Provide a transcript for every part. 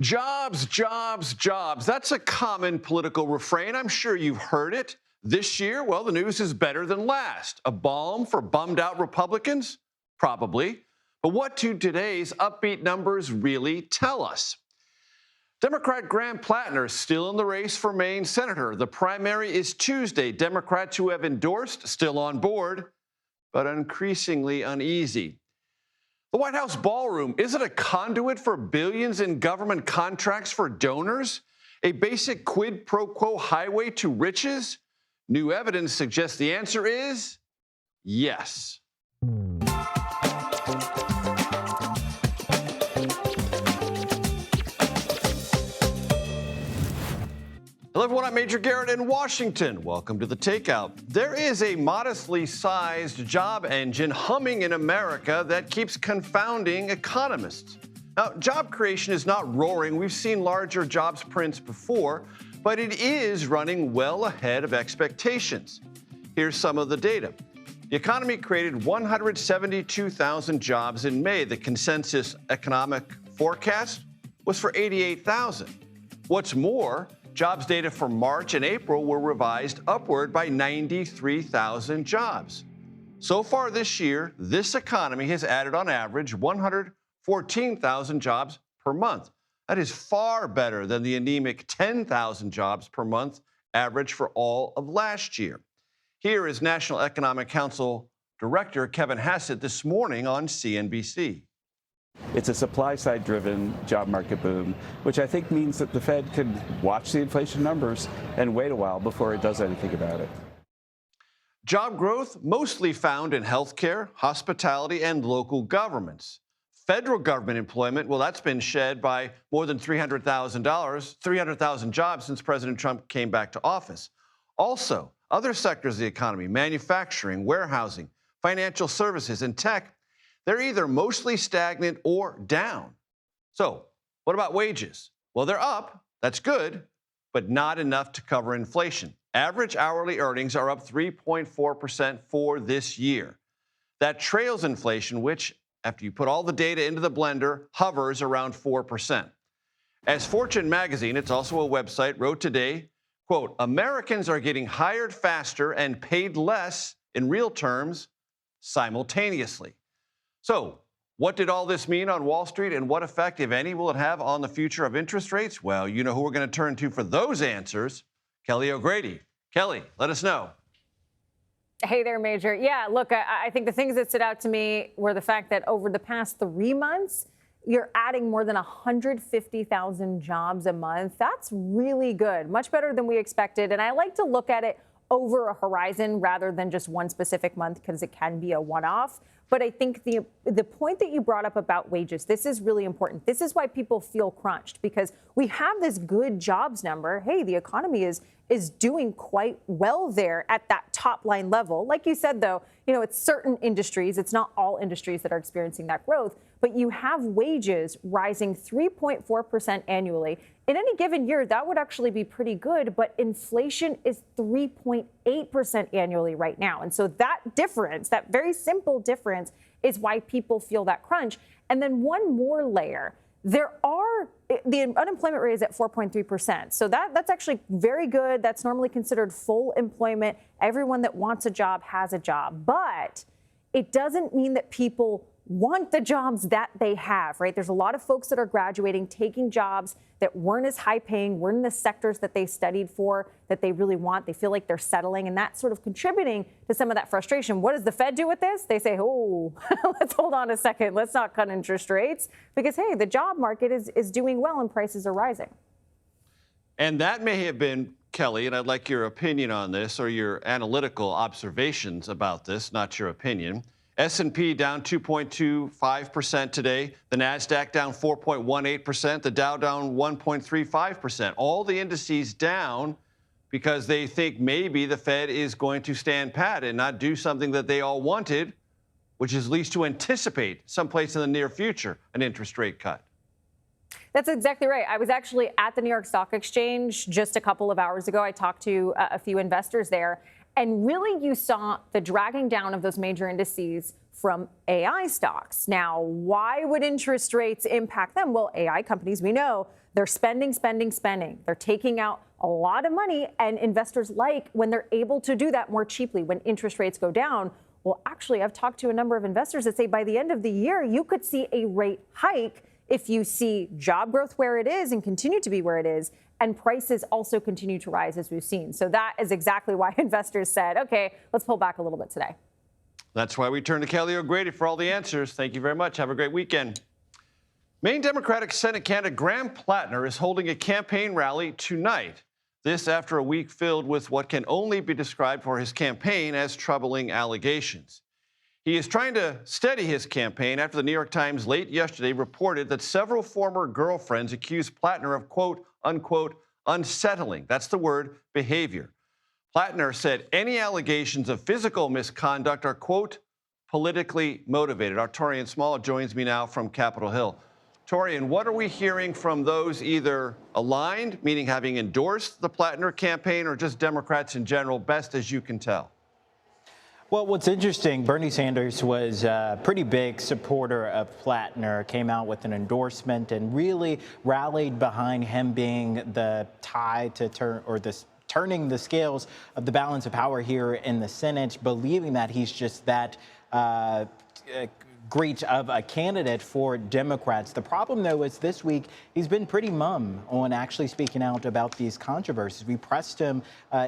Jobs, jobs, jobs. That's a common political refrain. I'm sure you've heard it. This year, well, the news is better than last. A balm for bummed out Republicans? Probably. But what do today's upbeat numbers really tell us? Democrat Graham Platner is still in the race for Maine Senator. The primary is Tuesday. Democrats who have endorsed still on board, but increasingly uneasy. The White House ballroom, is it a conduit for billions in government contracts for donors? A basic quid pro quo highway to riches? New evidence suggests the answer is yes. Hello, everyone. I'm Major Garrett in Washington. Welcome to the Takeout. There is a modestly sized job engine humming in America that keeps confounding economists. Now, job creation is not roaring. We've seen larger jobs prints before, but it is running well ahead of expectations. Here's some of the data. The economy created 172,000 jobs in May. The consensus economic forecast was for 88,000. What's more, jobs data for March and April were revised upward by 93,000 jobs. So far this year, this economy has added on average 114,000 jobs per month. That is far better than the anemic 10,000 jobs per month average for all of last year. Here is National Economic Council Director Kevin Hassett this morning on CNBC. It's a supply-side driven job market boom, which I think means that the Fed could watch the inflation numbers and wait a while before it does anything about it. Job growth mostly found in healthcare, hospitality, and local governments. Federal government employment, well, that's been shed by more than $300,000 jobs since President Trump came back to office. Also, other sectors of the economy, manufacturing, warehousing, financial services, and tech, they're either mostly stagnant or down. So, what about wages? Well, they're up. That's good, but not enough to cover inflation. Average hourly earnings are up 3.4% for this year. That trails inflation, which, after you put all the data into the blender, hovers around 4%. As Fortune magazine, it's also a website, wrote today, quote, Americans are getting hired faster and paid less in real terms simultaneously. So, what did all this mean on Wall Street, and what effect, if any, will it have on the future of interest rates? Well, you know who we're going to turn to for those answers, Kelly O'Grady. Kelly, let us know. Hey there, Major. Yeah, look, I think the things that stood out to me were the fact that over the past 3 months, you're adding more than 150,000 jobs a month. That's really good, much better than we expected. And I like to look at it over a horizon rather than just one specific month because it can be a one-off. But I think the point that you brought up about wages, this is really important. This is why people feel crunched, because we have this good jobs number. Hey, the economy is doing quite well there at that top line level. Like you said, though, it's certain industries. It's not all industries that are experiencing that growth. But you have wages rising 3.4% annually. In any given year, that would actually be pretty good. But inflation is 3.8% annually right now. And so that difference, that very simple difference, is why people feel that crunch. And then one more layer. The unemployment rate is at 4.3%. So that's actually very good. That's normally considered full employment. Everyone that wants a job has a job. But it doesn't mean that people want the jobs that they have, right? There's a lot of folks that are graduating, taking jobs that weren't as high paying, weren't in the sectors that they studied for, that they really want. They feel like they're settling, and that's sort of contributing to some of that frustration. What does the Fed do with this? They say, oh, let's hold on a second. Let's not cut interest rates because, hey, the job market is doing well and prices are rising. And that may have been, Kelly, and I'd like your opinion on this or your analytical observations about this, not your opinion. S&P down 2.25% today. The NASDAQ down 4.18%. The Dow down 1.35%. All the indices down because they think maybe the Fed is going to stand pat and not do something that they all wanted, which is at least to anticipate someplace in the near future an interest rate cut. That's exactly right. I was actually at the New York Stock Exchange just a couple of hours ago. I talked to a few investors there. And really, you saw the dragging down of those major indices from AI stocks. Now, why would interest rates impact them? Well, AI companies, we know They're spending, spending, spending. They're taking out a lot of money, and investors like when they're able to do that more cheaply when interest rates go down. Well, actually, I've talked to a number of investors that say by the end of the year, you could see a rate hike if you see job growth where it is and continue to be where it is, and prices also continue to rise as we've seen. So that is exactly why investors said, okay, let's pull back a little bit today. That's why we turn to Kelly O'Grady for all the answers. Thank you very much. Have a great weekend. Maine Democratic Senate candidate Graham Platner is holding a campaign rally tonight. This after a week filled with what can only be described for his campaign as troubling allegations. He is trying to steady his campaign after the New York Times late yesterday reported that several former girlfriends accused Platner of, quote, unquote, unsettling, that's the word, behavior. Platner said any allegations of physical misconduct are, quote, politically motivated. Our Torian Small joins me now from Capitol Hill. Torian, what are we hearing from those either aligned, meaning having endorsed the Platner campaign, or just Democrats in general, best as you can tell? Well, what's interesting, Bernie Sanders was a pretty big supporter of Platner, came out with an endorsement and really rallied behind him being the tie to turn, or this turning the scales of the balance of power here in the Senate, believing that he's just that great of a candidate for Democrats. The problem, though, is this week he's been pretty mum on actually speaking out about these controversies. We pressed him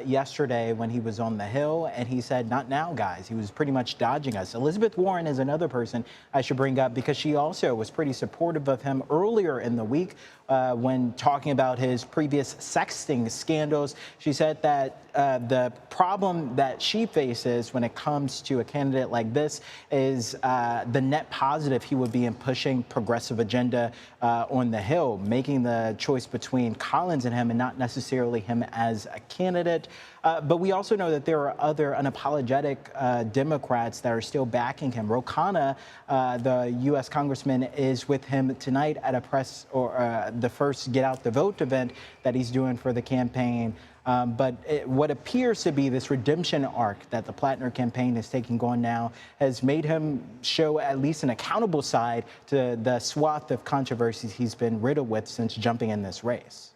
yesterday when he was on the Hill, and he said, not now, guys. He was pretty much dodging us. Elizabeth Warren is another person I should bring up because she also was pretty supportive of him earlier in the week when talking about his previous sexting scandals. She said that the problem that she faces when it comes to a candidate like this is the net positive he would be in pushing progressive agenda on the Hill, making the choice between Collins and him and not necessarily him as a candidate. But we also know that there are other unapologetic Democrats that are still backing him. Ro Khanna, the U.S. congressman, is with him tonight at a press or the first Get Out the Vote event that he's doing for the campaign. But what appears to be this redemption arc that the Platner campaign is taking on now has made him show at least an accountable side to the swath of controversies he's been riddled with since jumping in this race.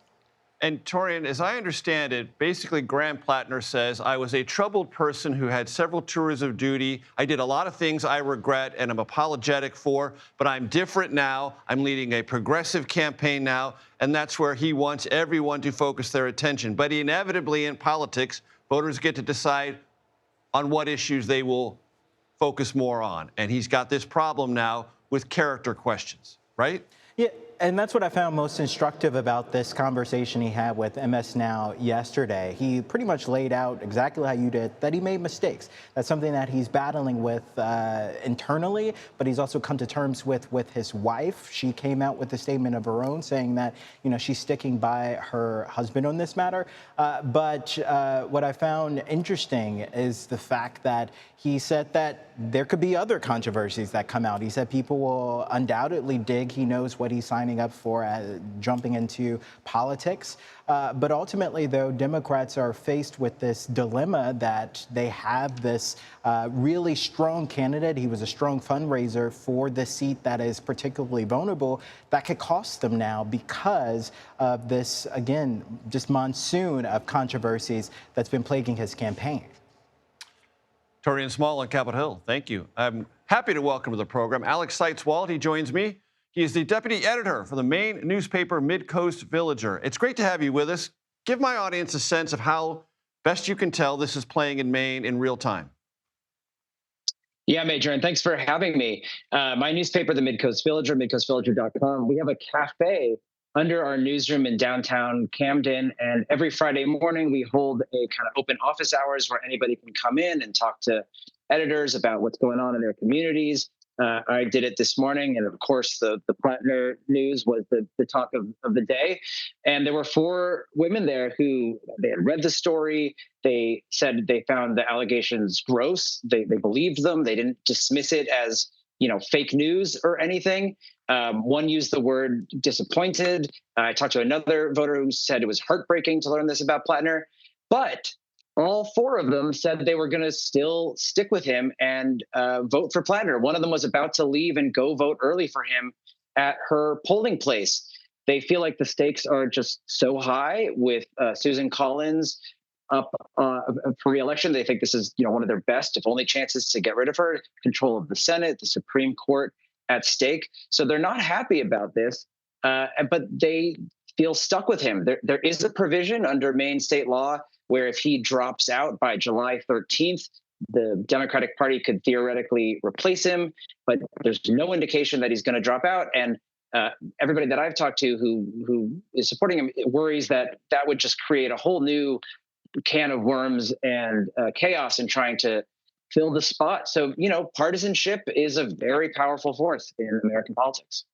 And Torian, as I understand it, basically Graham Platner says, I was a troubled person who had several tours of duty. I did a lot of things I regret and I'm apologetic for, but I'm different now. I'm leading a progressive campaign now, and that's where he wants everyone to focus their attention. But inevitably in politics, voters get to decide on what issues they will focus more on. And he's got this problem now with character questions, right? Yeah, and that's what I found most instructive about this conversation he had with MS Now yesterday. He pretty much laid out exactly how you did, that he made mistakes. That's something that he's battling with internally, but he's also come to terms with his wife. She came out with a statement of her own saying that, you know, she's sticking by her husband on this matter. But what I found interesting is the fact that he said that there could be other controversies that come out. He said people will undoubtedly dig. He knows what he's signing up for jumping into politics. But ultimately, though, Democrats are faced with this dilemma that they have this really strong candidate. He was a strong fundraiser for the seat that is particularly vulnerable. That could cost them now because of this, again, just monsoon of controversies that's been plaguing his campaign. Torian Small on Capitol Hill, thank you. I'm happy to welcome to the program Alex Seitz-Wald. He joins me. He is the deputy editor for the Maine newspaper Mid-Coast Villager. It's great to have you with us. Give my audience a sense of how best you can tell this is playing in Maine in real time. Yeah, Major, and thanks for having me. My newspaper, the Mid-Coast Villager, midcoastvillager.com, we have a cafe under our newsroom in downtown Camden. And every Friday morning, we hold a kind of open office hours where anybody can come in and talk to editors about what's going on in their communities. I did it this morning. And of course, the Platner news was the talk of the day. And there were 4 women there who they had read the story. They said they found the allegations gross. They believed them. They didn't dismiss it as, you know, fake news or anything. One used the word disappointed. I talked to another voter who said it was heartbreaking to learn this about Platner. But all 4 of them said they were going to still stick with him and vote for Platner. One of them was about to leave and go vote early for him at her polling place. They feel like the stakes are just so high with Susan Collins up for re-election. They think this is, one of their best, if only, chances to get rid of her. Control of the Senate, the Supreme Court at stake. So they're not happy about this, but they feel stuck with him. There is a provision under Maine state law where if he drops out by July 13th, the Democratic Party could theoretically replace him, but there's no indication that he's going to drop out. And everybody that I've talked to who is supporting him worries that that would just create a whole new can of worms and chaos in trying to fill the spot. So, partisanship is a very powerful force in American politics.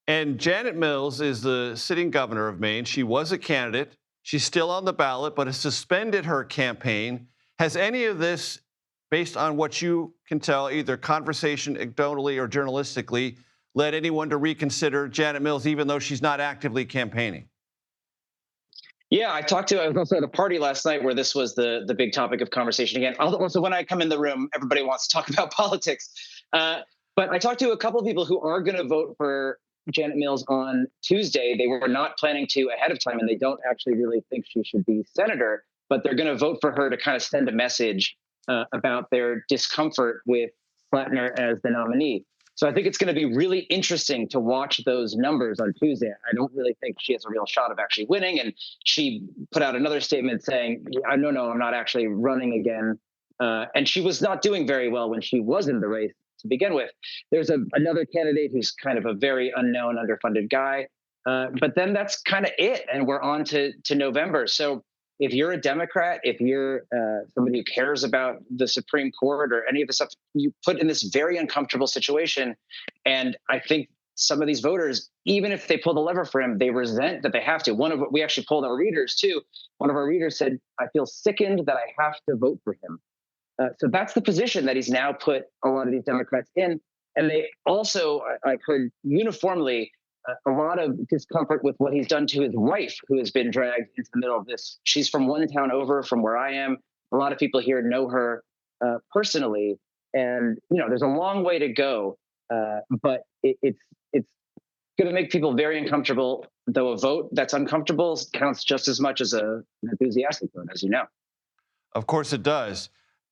And Janet Mills is the sitting governor of Maine. She was a candidate. She's still on the ballot, but has suspended her campaign. Has any of this, based on what you can tell, either conversation, anecdotally or journalistically, led anyone to reconsider Janet Mills, even though she's not actively campaigning? Yeah, I was also at a party last night where this was the big topic of conversation again. Also, when I come in the room, everybody wants to talk about politics. But I talked to a couple of people who are going to vote for Janet Mills on Tuesday. They were not planning to ahead of time, and they don't actually really think she should be senator, but they're going to vote for her to kind of send a message about their discomfort with Platner as the nominee. So I think it's going to be really interesting to watch those numbers on Tuesday. I don't really think she has a real shot of actually winning. And she put out another statement saying, no, I'm not actually running again. And she was not doing very well when she was in the race to begin with. There's another candidate who's kind of a very unknown, underfunded guy. But then that's kind of it. And we're on to November. So if you're a Democrat, if you're somebody who cares about the Supreme Court or any of the stuff, you put in this very uncomfortable situation. And I think some of these voters, even if they pull the lever for him, they resent that they have to. We actually polled our readers too. One of our readers said, I feel sickened that I have to vote for him. So that's the position that he's now put a lot of these Democrats in. And they also, I've heard uniformly, a lot of discomfort with what he's done to his wife, who has been dragged into the middle of this. She's from one town over from where I am. A lot of people here know her personally. And, there's a long way to go, but it's going to make people very uncomfortable, though a vote that's uncomfortable counts just as much as an enthusiastic vote, as you know. Of course it does.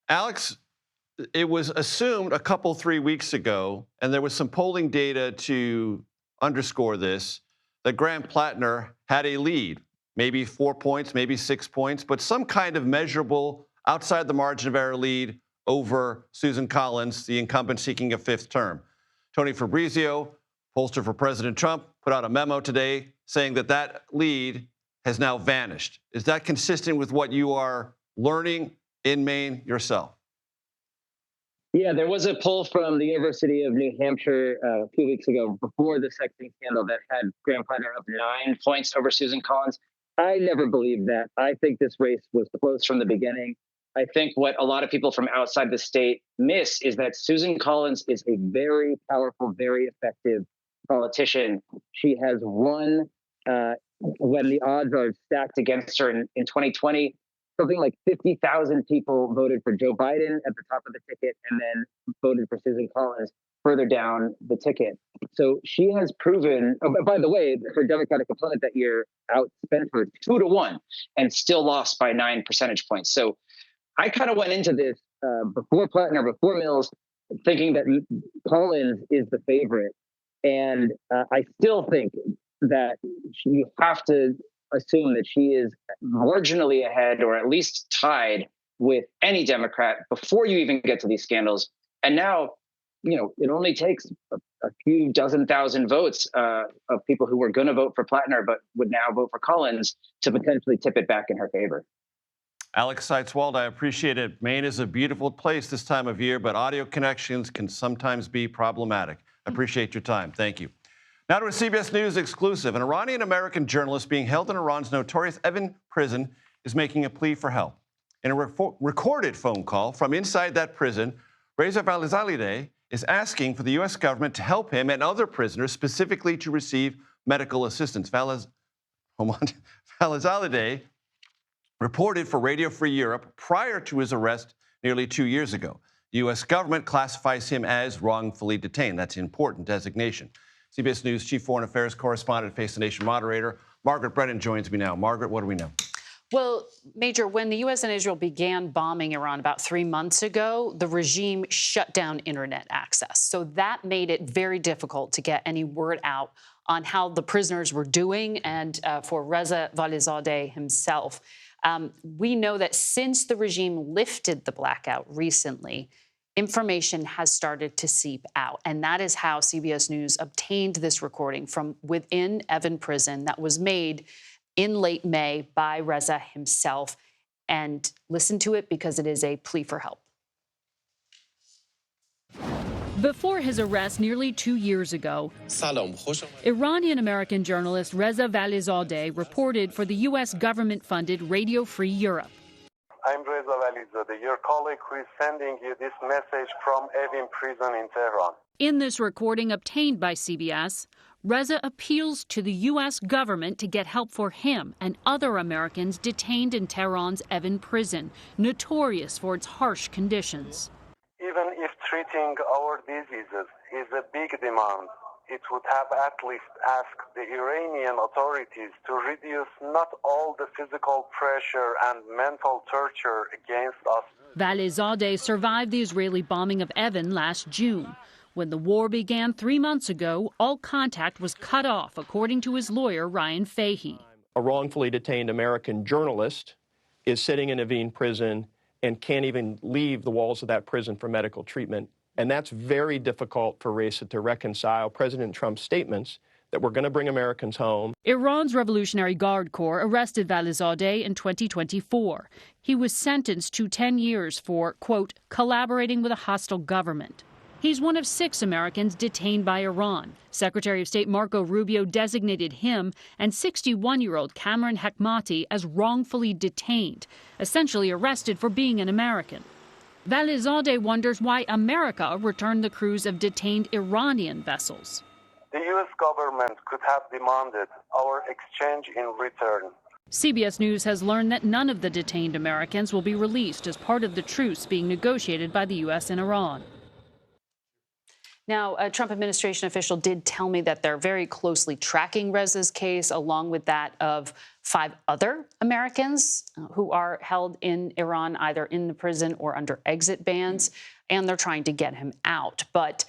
Alex, it was assumed 3 weeks ago, and there was some polling data to underscore this, that Graham Platner had a lead, maybe 4 points, maybe 6 points, but some kind of measurable outside the margin of error lead over Susan Collins, the incumbent seeking a fifth term. Tony Fabrizio, pollster for President Trump, put out a memo today saying that lead has now vanished. Is that consistent with what you are learning in Maine yourself? Yeah, there was a poll from the University of New Hampshire a few weeks ago before the sexting scandal that had Graham Platner up 9 points over Susan Collins. I never believed that. I think this race was close from the beginning. I think what a lot of people from outside the state miss is that Susan Collins is a very powerful, very effective politician. She has won when the odds are stacked against her in 2020. Something like 50,000 people voted for Joe Biden at the top of the ticket and then voted for Susan Collins further down the ticket. So she has proven, by the way, her Democratic opponent that year outspent her 2-1 and still lost by 9 percentage points. So I kind of went into this before Platner, before Mills, thinking that Collins is the favorite. And I still think that you have to assume that she is marginally ahead or at least tied with any Democrat before you even get to these scandals. And now, it only takes a few dozen thousand votes of people who were going to vote for Platner but would now vote for Collins to potentially tip it back in her favor. Alex Seitzwald, I appreciate it. Maine is a beautiful place this time of year, but audio connections can sometimes be problematic. I appreciate your time. Thank you. Now to a CBS News exclusive. An Iranian-American journalist being held in Iran's notorious Evin prison is making a plea for help. In a recorded phone call from inside that prison, Reza Falizadeh is asking for the U.S. government to help him and other prisoners, specifically to receive medical assistance. Falizadeh reported for Radio Free Europe prior to his arrest nearly 2 years ago. The U.S. government classifies him as wrongfully detained. That's an important designation. CBS News Chief Foreign Affairs Correspondent, Face the Nation moderator. Margaret Brennan joins me now. Margaret, what do we know? Well, Major, when the U.S. and Israel began bombing Iran about 3 months ago, the regime shut down internet access. So that made it very difficult to get any word out on how the prisoners were doing and for Reza Valizadeh himself. We know that since the regime lifted the blackout recently, information has started to seep out. And that is how CBS News obtained this recording from within Evin prison that was made in late May by Reza himself. And listen to it because it is a plea for help. Before his arrest nearly 2 years ago, Iranian-American journalist Reza Valizadeh reported for the U.S. government-funded Radio Free Europe. I'm Reza Valizadeh, your colleague who is sending you this message from Evin prison in Tehran. In this recording obtained by CBS, Reza appeals to the U.S. government to get help for him and other Americans detained in Tehran's Evin prison, notorious for its harsh conditions. Even if treating our diseases is a big demand, it would have at least asked the Iranian authorities to reduce not all the physical pressure and mental torture against us. Valizadeh survived the Israeli bombing of Evin last June. When the war began 3 months ago, all contact was cut off, according to his lawyer, Ryan Fahey. A wrongfully detained American journalist is sitting in Evin prison and can't even leave the walls of that prison for medical treatment. And that's very difficult for Reza to reconcile President Trump's statements that we're going to bring Americans home. Iran's Revolutionary Guard Corps arrested Valizadeh in 2024. He was sentenced to 10 years for, quote, collaborating with a hostile government. He's one of 6 Americans detained by Iran. Secretary of State Marco Rubio designated him and 61-year-old Cameron Hekmati as wrongfully detained, essentially arrested for being an American. Valizadeh wonders why America returned the crews of detained Iranian vessels. The U.S. government could have demanded our exchange in return. CBS News has learned that none of the detained Americans will be released as part of the truce being negotiated by the U.S. and Iran. Now, a Trump administration official did tell me that they're very closely tracking Reza's case, along with that of 5 other Americans who are held in Iran, either in the prison or under exit bans, and they're trying to get him out. But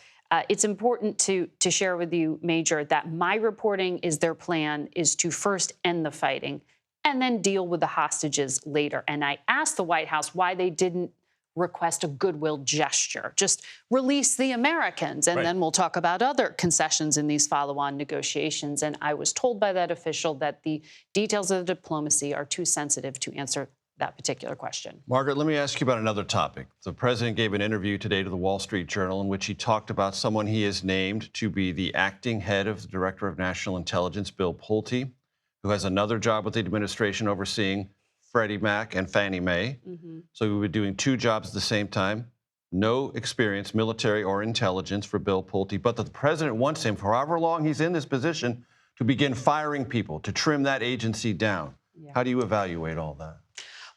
it's important to share with you, Major, that my reporting is their plan is to first end the fighting and then deal with the hostages later. And I asked the White House why they didn't request a goodwill gesture. Just release the Americans, and then we'll talk about other concessions in these follow-on negotiations. And I was told by that official that the details of the diplomacy are too sensitive to answer that particular question. Margaret, let me ask you about another topic. The president gave an interview today to the Wall Street Journal in which he talked about someone he has named to be the acting head of the Director of National Intelligence, Bill Pulte, who has another job with the administration overseeing Freddie Mac and Fannie Mae. So we were doing 2 jobs at the same time. No experience, military or intelligence, for Bill Pulte. But the president wants him, for however long he's in this position, to begin firing people, to trim that agency down. How do you evaluate all that?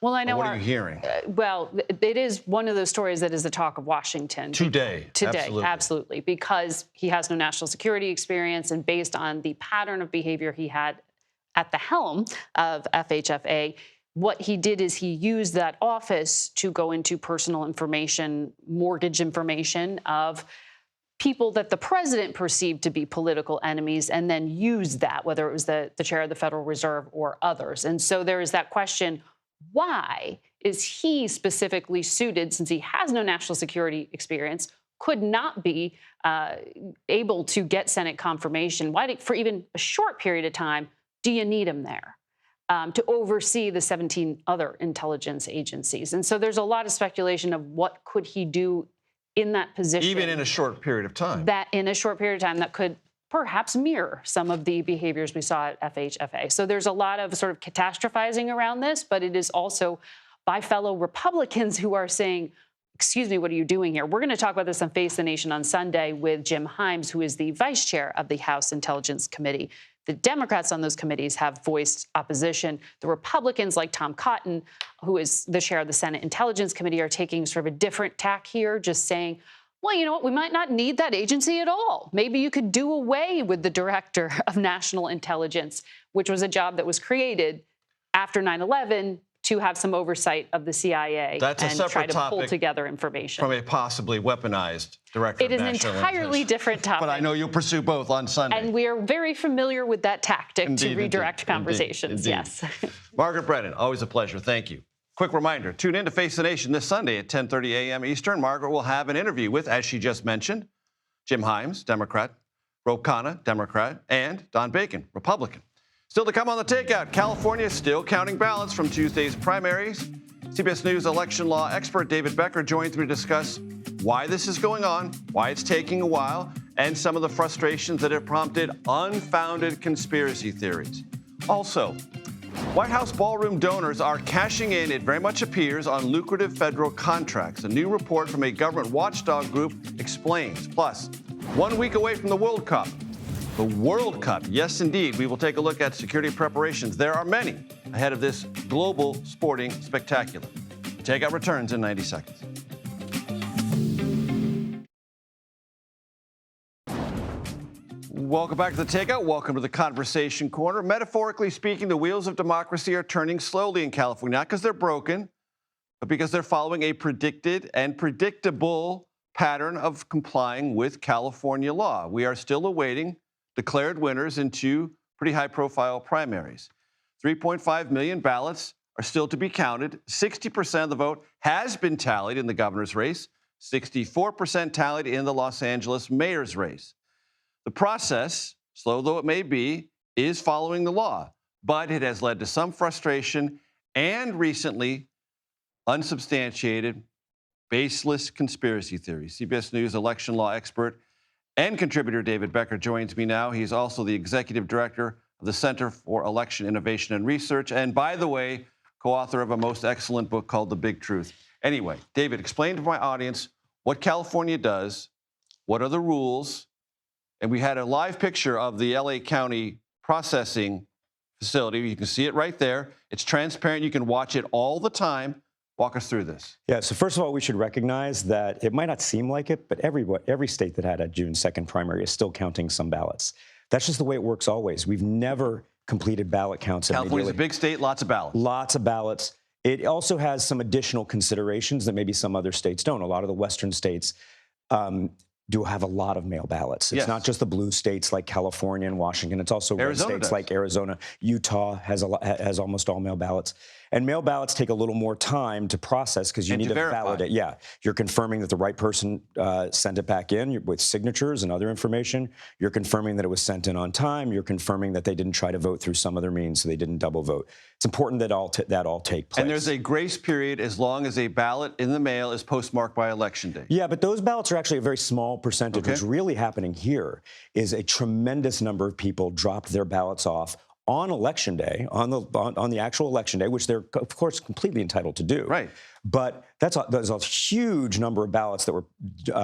Well, I know. What are you hearing? Well, it is one of those stories that is the talk of Washington. Today, absolutely, because he has no national security experience, and based on the pattern of behavior he had at the helm of FHFA, what he did is he used that office to go into personal information, mortgage information of people that the president perceived to be political enemies, and then used that, whether it was the chair of the Federal Reserve or others. And so there is that question, why is he specifically suited, since he has no national security experience, could not be able to get Senate confirmation? Why, for even a short period of time, do you need him there? To oversee the 17 other intelligence agencies. And so there's a lot of speculation of what could he do in that position. Even in a short period of time. That in a short period of time that could perhaps mirror some of the behaviors we saw at FHFA. So there's a lot of sort of catastrophizing around this, but it is also by fellow Republicans who are saying, excuse me, what are you doing here? We're going to talk about this on Face the Nation on Sunday with Jim Himes, who is the vice chair of the House Intelligence Committee. The Democrats on those committees have voiced opposition. The Republicans, like Tom Cotton, who is the chair of the Senate Intelligence Committee, are taking sort of a different tack here, just saying, well, you know what, we might not need that agency at all. Maybe you could do away with the Director of National Intelligence, which was a job that was created after 9/11 to have some oversight of the CIA That's a and separate try to pull topic together information. from a possibly weaponized Director It of is an National entirely Intelligence. different topic. But I know you'll pursue both on Sunday. And we are very familiar with that tactic Indeed, to redirect indeed, conversations. indeed. Yes. Margaret Brennan, always a pleasure. Thank you. Quick reminder, tune in to Face the Nation this Sunday at 10:30 a.m. Eastern. Margaret will have an interview with, as she just mentioned, Jim Himes, Democrat, Ro Khanna, Democrat, and Don Bacon, Republican. Still to come on the Takeout, California still counting ballots from Tuesday's primaries. CBS News election law expert David Becker joins me to discuss why this is going on, why it's taking a while, and some of the frustrations that have prompted unfounded conspiracy theories. Also, White House ballroom donors are cashing in, it very much appears, on lucrative federal contracts. A new report from a government watchdog group explains. Plus, 1 week away from the World Cup. The World Cup, yes, indeed. We will take a look at security preparations. There are many ahead of this global sporting spectacular. Takeout returns in 90 seconds. Welcome back to the Takeout. Welcome to the Conversation Corner. Metaphorically speaking, the wheels of democracy are turning slowly in California, not because they're broken, but because they're following a predicted and predictable pattern of complying with California law. We are still awaiting declared winners in two pretty high-profile primaries. 3.5 million ballots are still to be counted. 60% of the vote has been tallied in the governor's race, 64% tallied in the Los Angeles mayor's race. The process, slow though it may be, is following the law, but it has led to some frustration and recently unsubstantiated, baseless conspiracy theories. CBS News election law expert and contributor David Becker joins me now. He's also the executive director of the Center for Election Innovation and Research, and by the way, co-author of a most excellent book called The Big Truth. Anyway, David, explain to my audience what California does, what are the rules, and we had a live picture of the LA County processing facility. You can see it right there. It's transparent. You can watch it all the time. Walk us through this. Yeah, so first of all, we should recognize that it might not seem like it, but every state that had a June 2nd primary is still counting some ballots. That's just the way it works always. We've never completed ballot counts. California's a big state, lots of ballots. Lots of ballots. It also has some additional considerations that maybe some other states don't. A lot of the Western states do have a lot of mail ballots. It's not just the blue states like California and Washington. It's also red states like Arizona. Utah has almost all mail ballots. And mail ballots take a little more time to process because you need to validate. Yeah, you're confirming that the right person sent it back in with signatures and other information. You're confirming that it was sent in on time. You're confirming that they didn't try to vote through some other means, so they didn't double vote. It's important that that all take place. And there's a grace period as long as a ballot in the mail is postmarked by Election Day. Yeah, but those ballots are actually a very small percentage. What's really happening here is a tremendous number of people dropped their ballots off on Election Day, on the actual Election Day, which they're, of course, completely entitled to do. Right. But there's a huge number of ballots that were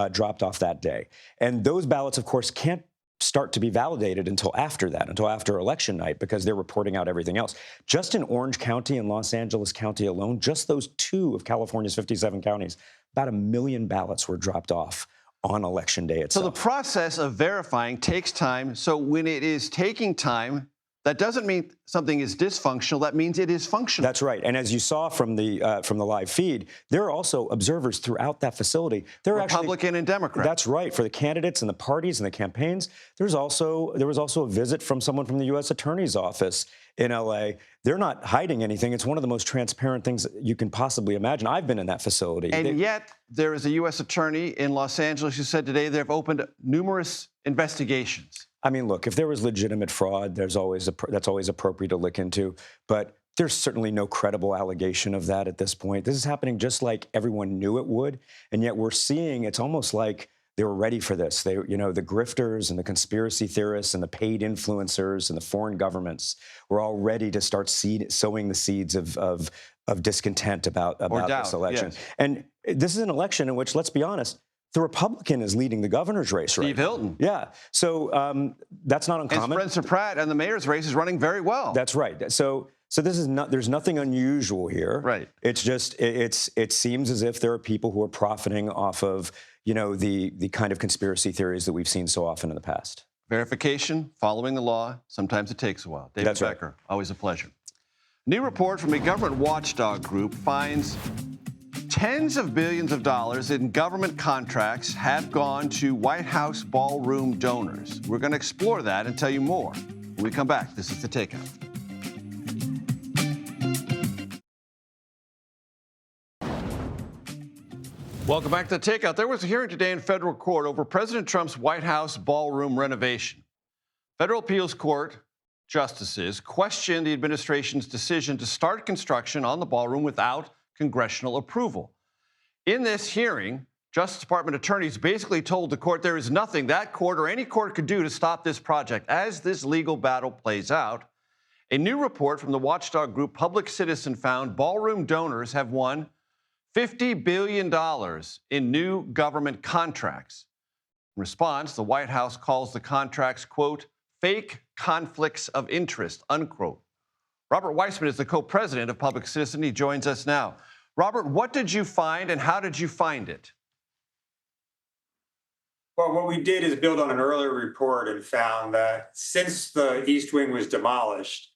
dropped off that day. And those ballots, of course, can't start to be validated until after that, until after election night, because they're reporting out everything else. Just in Orange County and Los Angeles County alone, just those two of California's 57 counties, about 1 million ballots were dropped off on Election Day itself. So the process of verifying takes time. So when it is taking time, that doesn't mean something is dysfunctional. That means it is functional. That's right. And as you saw from the live feed, there are also observers throughout that facility. There are Republican and Democrat. That's right. For the candidates and the parties and the campaigns, there was also a visit from someone from the U.S. Attorney's Office in L.A. They're not hiding anything. It's one of the most transparent things you can possibly imagine. I've been in that facility. And yet there is a U.S. attorney in Los Angeles who said today they've opened numerous investigations. I mean, look, if there was legitimate fraud, that's always appropriate to look into. But there's certainly no credible allegation of that at this point. This is happening just like everyone knew it would, and yet we're seeing it's almost like they were ready for this. They, the grifters and the conspiracy theorists and the paid influencers and the foreign governments were all ready to start sowing the seeds of discontent about this election. Yes. And this is an election in which, let's be honest, the Republican is leading the governor's race right now. Steve Hilton. Yeah. So that's not uncommon. And Spencer Pratt and the mayor's race is running very well. That's right. So this is not, there's nothing unusual here. Right. It's just, it seems as if there are people who are profiting off of, the kind of conspiracy theories that we've seen so often in the past. Verification, following the law, sometimes it takes a while. David That's right. Becker, always a pleasure. New report from a government watchdog group finds tens of billions of dollars in government contracts have gone to White House ballroom donors. We're going to explore that and tell you more when we come back. This is The Takeout. Welcome back to The Takeout. There was a hearing today in federal court over President Trump's White House ballroom renovation. Federal appeals court justices questioned the administration's decision to start construction on the ballroom without congressional approval. In this hearing, Justice Department attorneys basically told the court there is nothing that court or any court could do to stop this project. As this legal battle plays out, a new report from the watchdog group Public Citizen found ballroom donors have won $50 billion in new government contracts. In response, the White House calls the contracts, quote, fake conflicts of interest, unquote. Robert Weissman is the co-president of Public Citizen. He joins us now. Robert, what did you find and how did you find it? Well, what we did is build on an earlier report and found that since the East Wing was demolished,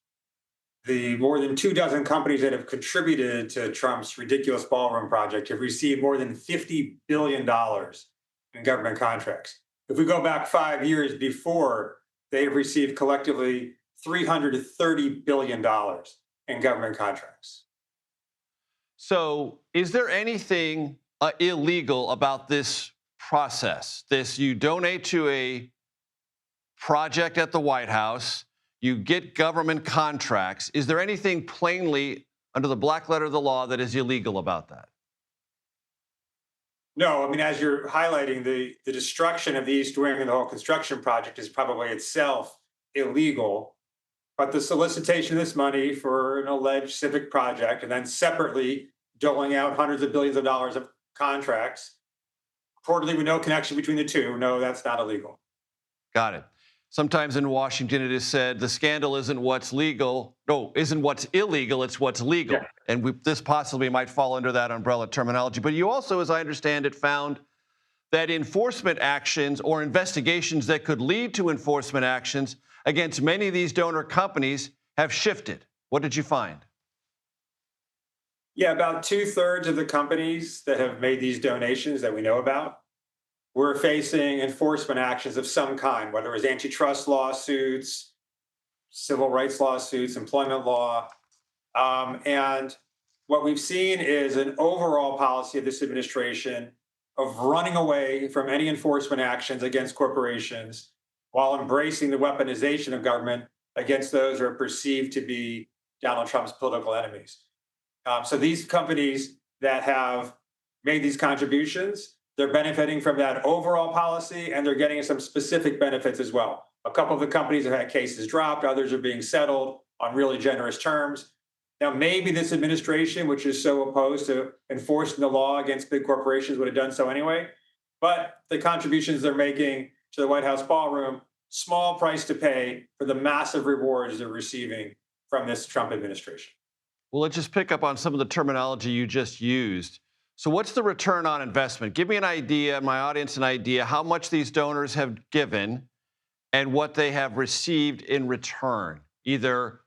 the more than 24 companies that have contributed to Trump's ridiculous ballroom project have received more than $50 billion in government contracts. If we go back 5 years before, they have received collectively $330 billion in government contracts. So is there anything illegal about this process? You donate to a project at the White House, you get government contracts. Is there anything plainly under the black letter of the law that is illegal about that? No, I mean, as you're highlighting, the destruction of the East Wing and the whole construction project is probably itself illegal. But the solicitation of this money for an alleged civic project and then separately doling out hundreds of billions of dollars of contracts, reportedly with no connection between the two, no, that's not illegal. Got it. Sometimes in Washington, it is said the scandal isn't what's legal. No, isn't what's illegal, it's what's legal. Yeah. And this possibly might fall under that umbrella terminology. But you also, as I understand it, found that enforcement actions or investigations that could lead to enforcement actions against many of these donor companies have shifted. What did you find? Yeah, about 2/3 of the companies that have made these donations that we know about were facing enforcement actions of some kind, whether it was antitrust lawsuits, civil rights lawsuits, employment law. And what we've seen is an overall policy of this administration of running away from any enforcement actions against corporations while embracing the weaponization of government against those who are perceived to be Donald Trump's political enemies. So these companies that have made these contributions, they're benefiting from that overall policy, and they're getting some specific benefits as well. A couple of the companies have had cases dropped, others are being settled on really generous terms. Now, maybe this administration, which is so opposed to enforcing the law against big corporations, would have done so anyway. But the contributions they're making to the White House ballroom, small price to pay for the massive rewards they're receiving from this Trump administration. Well, let's just pick up on some of the terminology you just used. So what's the return on investment? Give me an idea, my audience an idea, how much these donors have given and what they have received in return, either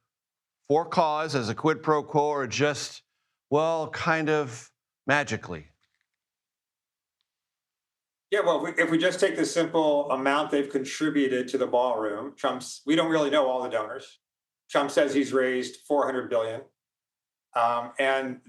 for cause as a quid pro quo or just, well, kind of magically. Yeah, well, if we just take the simple amount they've contributed to the ballroom, we don't really know all the donors. Trump says he's raised $400 billion. And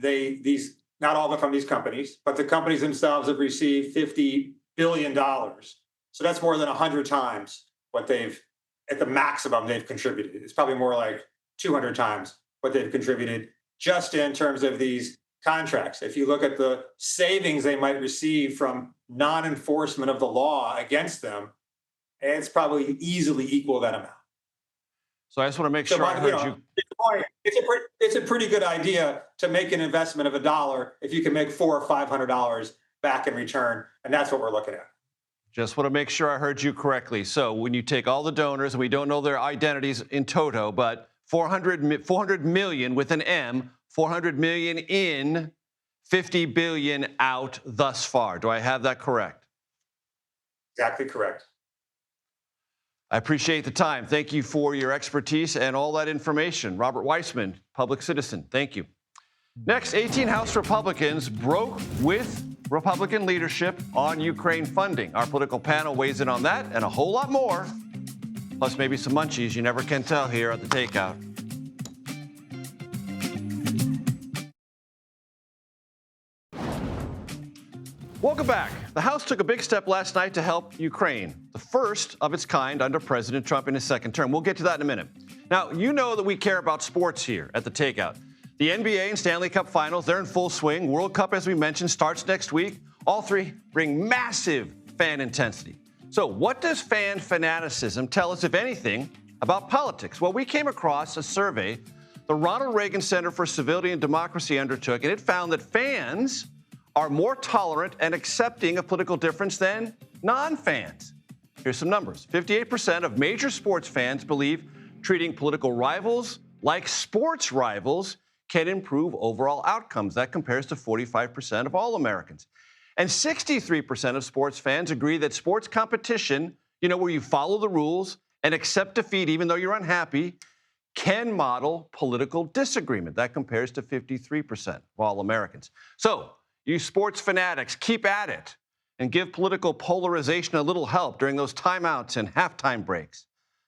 not all of them from these companies, but the companies themselves have received $50 billion. So that's more than 100 times what at the maximum they've contributed. It's probably more like 200 times what they've contributed just in terms of these contracts. If you look at the savings they might receive from non-enforcement of the law against them, it's probably easily equal that amount. So I just want to make sure I heard you. It's a pretty good idea to make an investment of $1 if you can make $400 or $500 back in return, and that's what we're looking at. Just want to make sure I heard you correctly. So when you take all the donors, and we don't know their identities in toto, but 400 million with an M, 400 million in, 50 billion out thus far. Do I have that correct? Exactly correct. I appreciate the time. Thank you for your expertise and all that information. Robert Weissman, public citizen, thank you. Next, 18 House Republicans broke with Republican leadership on Ukraine funding. Our political panel weighs in on that and a whole lot more, plus maybe some munchies you never can tell here at the Takeout. Welcome back. The House took a big step last night to help Ukraine, the first of its kind under President Trump in his second term. We'll get to that in a minute. Now, you know that we care about sports here at the Takeout. The NBA and Stanley Cup finals, they're in full swing. World Cup, as we mentioned, starts next week. All three bring massive fan intensity. So what does fan fanaticism tell us, if anything, about politics? Well, we came across a survey the Ronald Reagan Center for Civility and Democracy undertook, and it found that fans are more tolerant and accepting of political difference than non-fans. Here's some numbers. 58% of major sports fans believe treating political rivals like sports rivals can improve overall outcomes. That compares to 45% of all Americans. And 63% of sports fans agree that sports competition, where you follow the rules and accept defeat even though you're unhappy, can model political disagreement. That compares to 53% of all Americans. So, you sports fanatics, keep at it and give political polarization a little help during those timeouts and halftime breaks.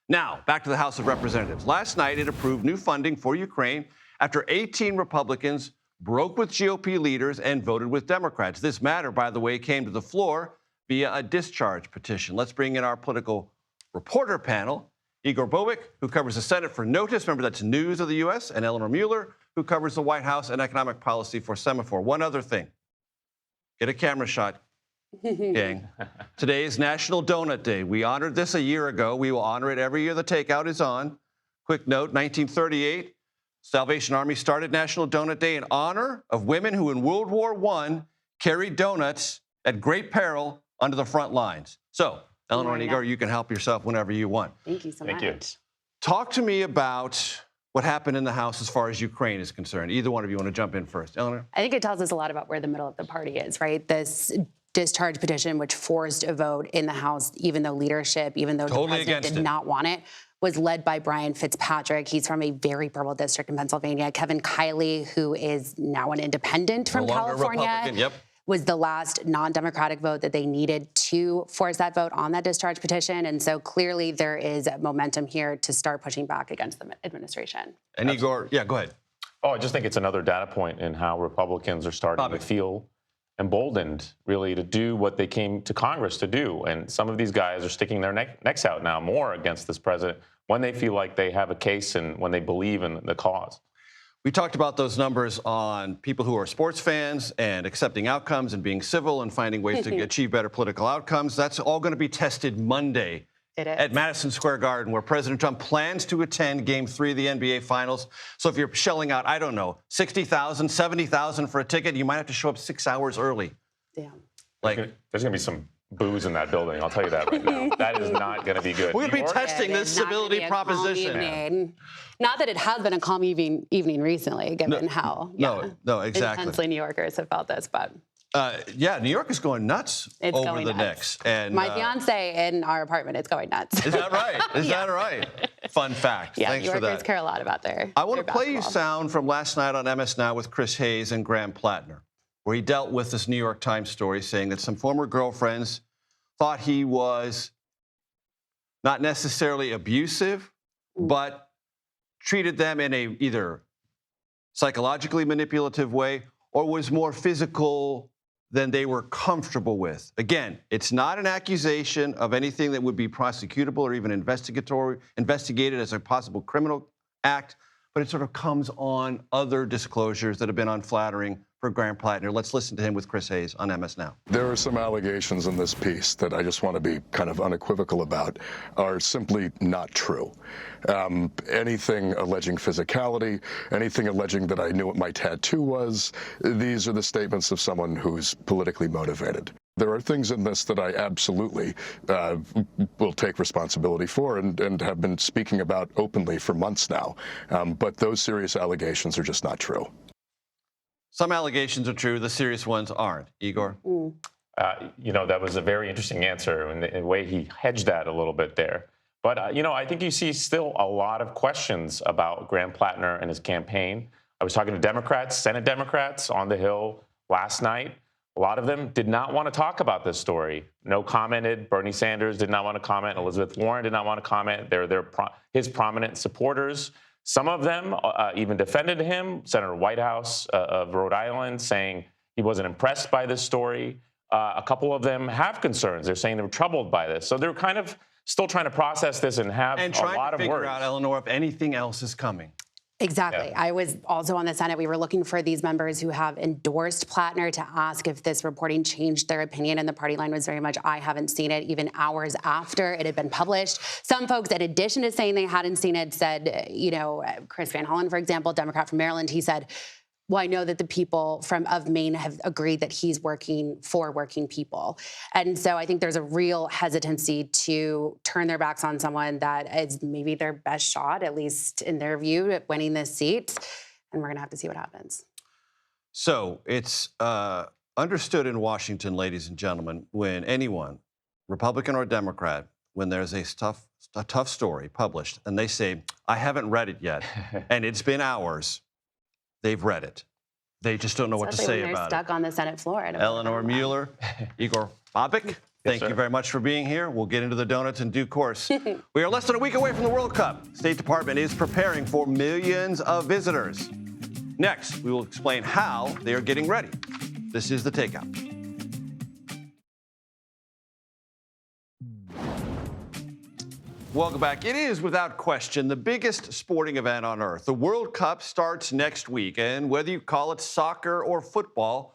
Now, back to the House of Representatives. Last night, it approved new funding for Ukraine after 18 Republicans broke with GOP leaders and voted with Democrats. This matter, by the way, came to the floor via a discharge petition. Let's bring in our political reporter panel. Igor Bovic, who covers the Senate for Notice, remember that's News of the U.S., and Eleanor Mueller, who covers the White House and economic policy for Semaphore. One other thing. Get a camera shot, gang. Today is National Donut Day. We honored this a year ago. We will honor it every year the Takeout is on. Quick note, 1938, Salvation Army started National Donut Day in honor of women who in World War I carried donuts at great peril under the front lines. So, Eleanor and Igor, you can help yourself whenever you want. Thank you so much. You. Talk to me about what happened in the House as far as Ukraine is concerned. Either one of you want to jump in first. Eleanor? I think it tells us a lot about where the middle of the party is, right? This discharge petition, which forced a vote in the House, even though leadership, even though the president did not want it, was led by Brian Fitzpatrick. He's from a very purple district in Pennsylvania. Kevin Kiley, who is now an independent from California, was the last non-democratic vote that they needed to force that vote on that discharge petition. And so clearly there is momentum here to start pushing back against the administration. And Igor, yeah, go ahead. Oh, I just think it's another data point in how Republicans are starting to feel emboldened, really, to do what they came to Congress to do. And some of these guys are sticking their necks out now more against this president when they feel like they have a case and when they believe in the cause. We talked about those numbers on people who are sports fans and accepting outcomes and being civil and finding ways to achieve better political outcomes. That's all going to be tested Monday at Madison Square Garden, where President Trump plans to attend Game 3 of the NBA Finals. So if you're shelling out, I don't know, $60,000, $70,000 for a ticket, you might have to show up 6 hours early. Yeah. There's going to be some booze in that building. I'll tell you that right now. That is not going to be good. We're going to be testing this civility proposition. Not that it has been a calm evening recently, given how exactly. intensely New Yorkers have felt this, but. New York is going nuts over the Knicks. And my fiance in our apartment is going nuts. Is that right? Is that right? Fun fact. Yeah, Thanks New for Yorkers that. care a lot about I want to play you sound from last night on MS Now with Chris Hayes and Graham Platner, where he dealt with this New York Times story saying that some former girlfriends thought he was not necessarily abusive, but treated them in a either psychologically manipulative way or was more physical than they were comfortable with. Again, it's not an accusation of anything that would be prosecutable or even investigated as a possible criminal act, but it sort of comes on other disclosures that have been unflattering for Graham Platner. Let's listen to him with Chris Hayes on MS Now. There are some allegations in this piece that I just want to be kind of unequivocal about are simply not true. Anything alleging physicality, anything alleging that I knew what my tattoo was, these are the statements of someone who's politically motivated. There are things in this that I absolutely will take responsibility for and have been speaking about openly for months now. But those serious allegations are just not true. Some allegations are true. The serious ones aren't. Igor? That was a very interesting answer, and the way he hedged that a little bit there. But, I think you see still a lot of questions about Graham Platner and his campaign. I was talking to Democrats, Senate Democrats on the Hill last night. A lot of them did not want to talk about this story. No commented. Bernie Sanders did not want to comment. Elizabeth Warren did not want to comment. They're his prominent supporters. Some of them even defended him. Senator Whitehouse of Rhode Island saying he wasn't impressed by this story. A couple of them have concerns. They're saying they were troubled by this. So they're kind of still trying to process this and have a lot of words. And trying to figure out, Eleanor, if anything else is coming. Exactly. Yeah. I was also on the Senate. We were looking for these members who have endorsed Platner to ask if this reporting changed their opinion. And the party line was very much, I haven't seen it, even hours after it had been published. Some folks, in addition to saying they hadn't seen it, said, Chris Van Hollen, for example, Democrat from Maryland, he said, well, I know that the people of Maine have agreed that he's working for working people. And so I think there's a real hesitancy to turn their backs on someone that is maybe their best shot, at least in their view, at winning this seat. And we're going to have to see what happens. So it's understood in Washington, ladies and gentlemen, when anyone, Republican or Democrat, when there's a tough story published and they say, I haven't read it yet, and it's been hours, they've read it. They just don't know what to say about it. They're stuck on the Senate floor. Eleanor Mueller, Igor Bobik, thank you very much for being here. We'll get into the donuts in due course. We are less than a week away from the World Cup. State Department is preparing for millions of visitors. Next, we will explain how they are getting ready. This is The Takeout. Welcome back. It is, without question, the biggest sporting event on earth. The World Cup starts next week, and whether you call it soccer or football,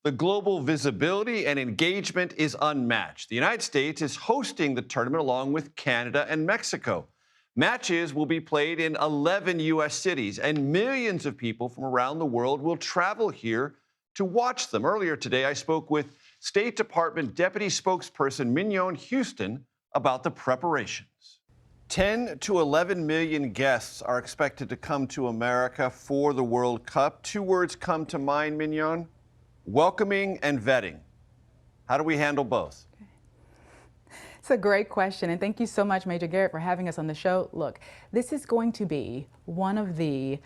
the global visibility and engagement is unmatched. The United States is hosting the tournament along with Canada and Mexico. Matches will be played in 11 U.S. cities, and millions of people from around the world will travel here to watch them. Earlier today, I spoke with State Department Deputy Spokesperson Mignon Houston about the preparations. 10 to 11 million guests are expected to come to America for the World Cup. Two words come to mind, Mignon: welcoming and vetting. How do we handle both? It's a great question, and thank you so much, Major Garrett, for having us on the show. Look, this is going to be one of the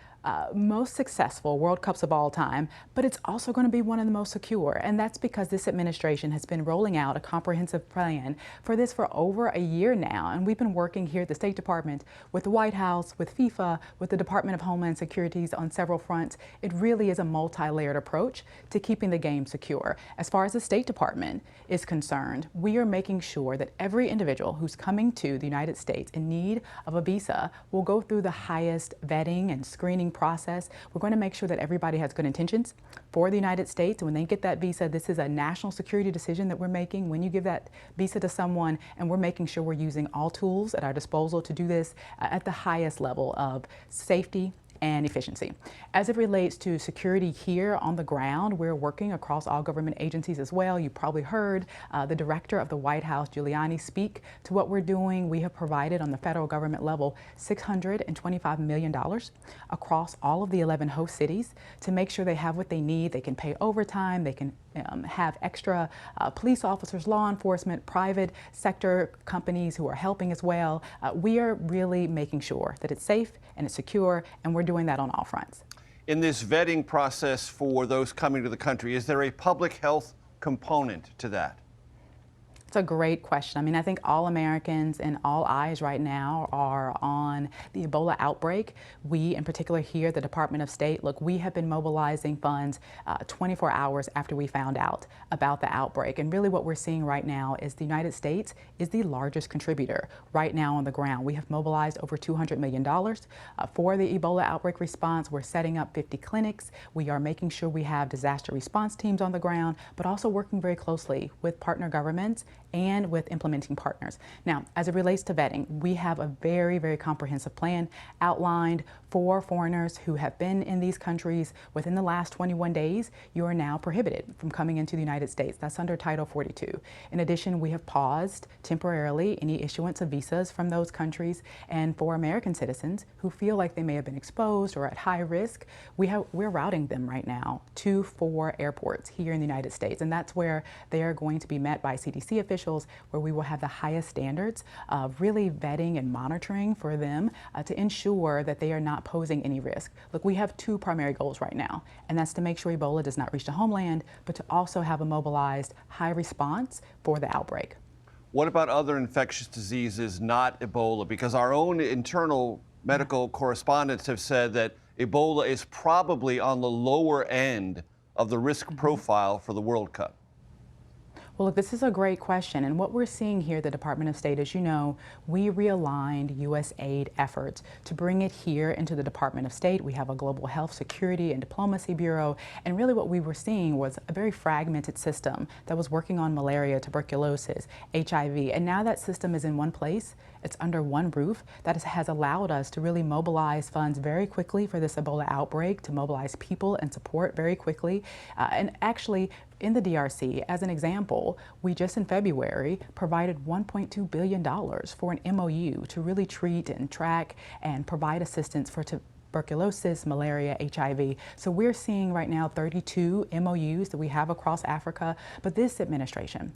most successful World Cups of all time, but it's also going to be one of the most secure. And that's because this administration has been rolling out a comprehensive plan for this for over a year now. And we've been working here at the State Department with the White House, with FIFA, with the Department of Homeland Security on several fronts. It really is a multi-layered approach to keeping the game secure. As far as the State Department is concerned, we are making sure that every individual who's coming to the United States in need of a visa will go through the highest vetting and screening process. We're going to make sure that everybody has good intentions for the United States. When they get that visa, this is a national security decision that we're making when you give that visa to someone, and we're making sure we're using all tools at our disposal to do this at the highest level of safety and efficiency. As it relates to security here on the ground, we're working across all government agencies as well. You probably heard the director of the White House, Giuliani, speak to what we're doing. We have provided on the federal government level $625 million across all of the 11 host cities to make sure they have what they need. They can pay overtime, they can have extra police officers, law enforcement, private sector companies who are helping as well. We are really making sure that it's safe and it's secure, and we're doing that on all fronts. In this vetting process for those coming to the country, is there a public health component to that? It's a great question. I mean, I think all Americans and all eyes right now are on the Ebola outbreak. We, in particular here at the Department of State, look, we have been mobilizing funds 24 hours after we found out about the outbreak. And really what we're seeing right now is the United States is the largest contributor right now on the ground. We have mobilized over $200 million for the Ebola outbreak response. We're setting up 50 clinics. We are making sure we have disaster response teams on the ground, but also working very closely with partner governments and with implementing partners. Now, as it relates to vetting, we have a very, very comprehensive plan outlined For foreigners who have been in these countries within the last 21 days, you are now prohibited from coming into the United States. That's under Title 42. In addition, we have paused temporarily any issuance of visas from those countries. And for American citizens who feel like they may have been exposed or at high risk, we're routing them right now to 4 airports here in the United States. And that's where they are going to be met by CDC officials, where we will have the highest standards of really vetting and monitoring for them to ensure that they are not posing any risk. Look, we have 2 primary goals right now, and that's to make sure Ebola does not reach the homeland, but to also have a mobilized high response for the outbreak. What about other infectious diseases, not Ebola? Because our own internal medical correspondents have said that Ebola is probably on the lower end of the risk profile for the World Cup. Well, look, this is a great question. And what we're seeing here at the Department of State, as you know, we realigned U.S. aid efforts to bring it here into the Department of State. We have a Global Health Security and Diplomacy Bureau. And really what we were seeing was a very fragmented system that was working on malaria, tuberculosis, HIV. And now that system is in one place. It's under one roof. That has allowed us to really mobilize funds very quickly for this Ebola outbreak, to mobilize people and support very quickly. And actually, in the DRC, as an example, we just in February provided $1.2 billion for an MOU to really treat and track and provide assistance for tuberculosis, malaria, HIV. So we're seeing right now 32 MOUs that we have across Africa. But this administration,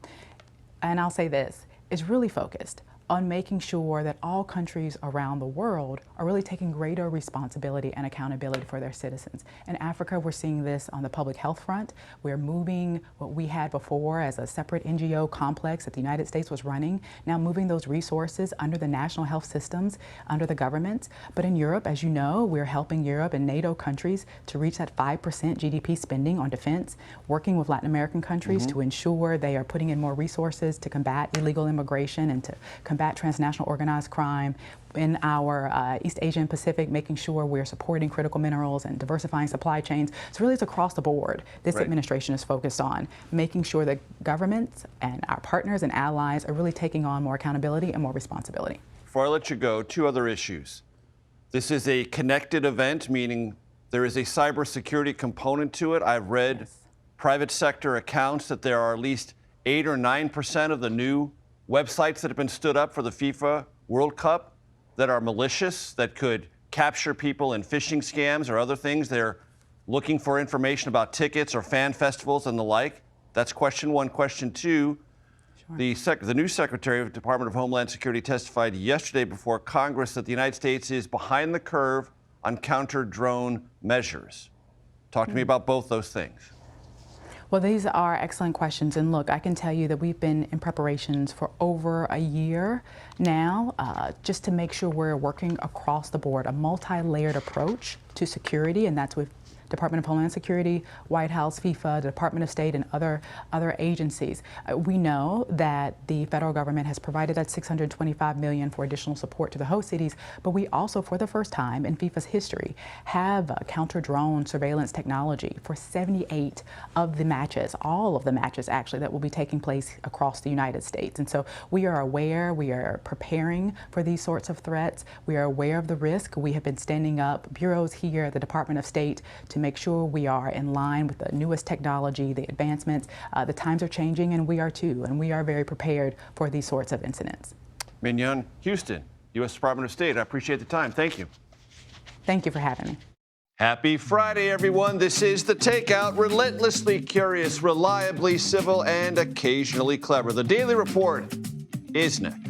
and I'll say this, is really focused on making sure that all countries around the world are really taking greater responsibility and accountability for their citizens. In Africa, we're seeing this on the public health front. We're moving what we had before as a separate NGO complex that the United States was running, now moving those resources under the national health systems, under the governments. But in Europe, as you know, we're helping Europe and NATO countries to reach that 5% GDP spending on defense, working with Latin American countries to ensure they are putting in more resources to combat illegal immigration and to combat transnational organized crime. In our East Asia and Pacific, making sure we're supporting critical minerals and diversifying supply chains. So really it's across the board. This administration is focused on making sure that governments and our partners and allies are really taking on more accountability and more responsibility. Before I let you go, 2 other issues. This is a connected event, meaning there is a cybersecurity component to it. I've read private sector accounts that there are at least 8 or 9% of the new websites that have been stood up for the FIFA World Cup that are malicious, that could capture people in phishing scams or other things. They're looking for information about tickets or fan festivals and the like. That's question 1. Question 2, the new Secretary of the Department of Homeland Security testified yesterday before Congress that the United States is behind the curve on counter-drone measures. Talk to me about both those things. Well, these are excellent questions. And look, I can tell you that we've been in preparations for over a year now, just to make sure we're working across the board, a multi-layered approach to security, and that's with Department of Homeland Security, White House, FIFA, the Department of State, and other agencies. We know that the federal government has provided that $625 million for additional support to the host cities, but we also, for the first time in FIFA's history, have counter-drone surveillance technology for 78 of the matches, all of the matches actually, that will be taking place across the United States. And so we are aware, we are preparing for these sorts of threats. We are aware of the risk. We have been standing up bureaus here at the Department of State to make sure we are in line with the newest technology, the advancements. The times are changing, and we are too, and we are very prepared for these sorts of incidents. Mignon Houston, U.S. Department of State. I appreciate the time. Thank you. Thank you for having me. Happy Friday, everyone. This is The Takeout, relentlessly curious, reliably civil, and occasionally clever. The Daily Report is next.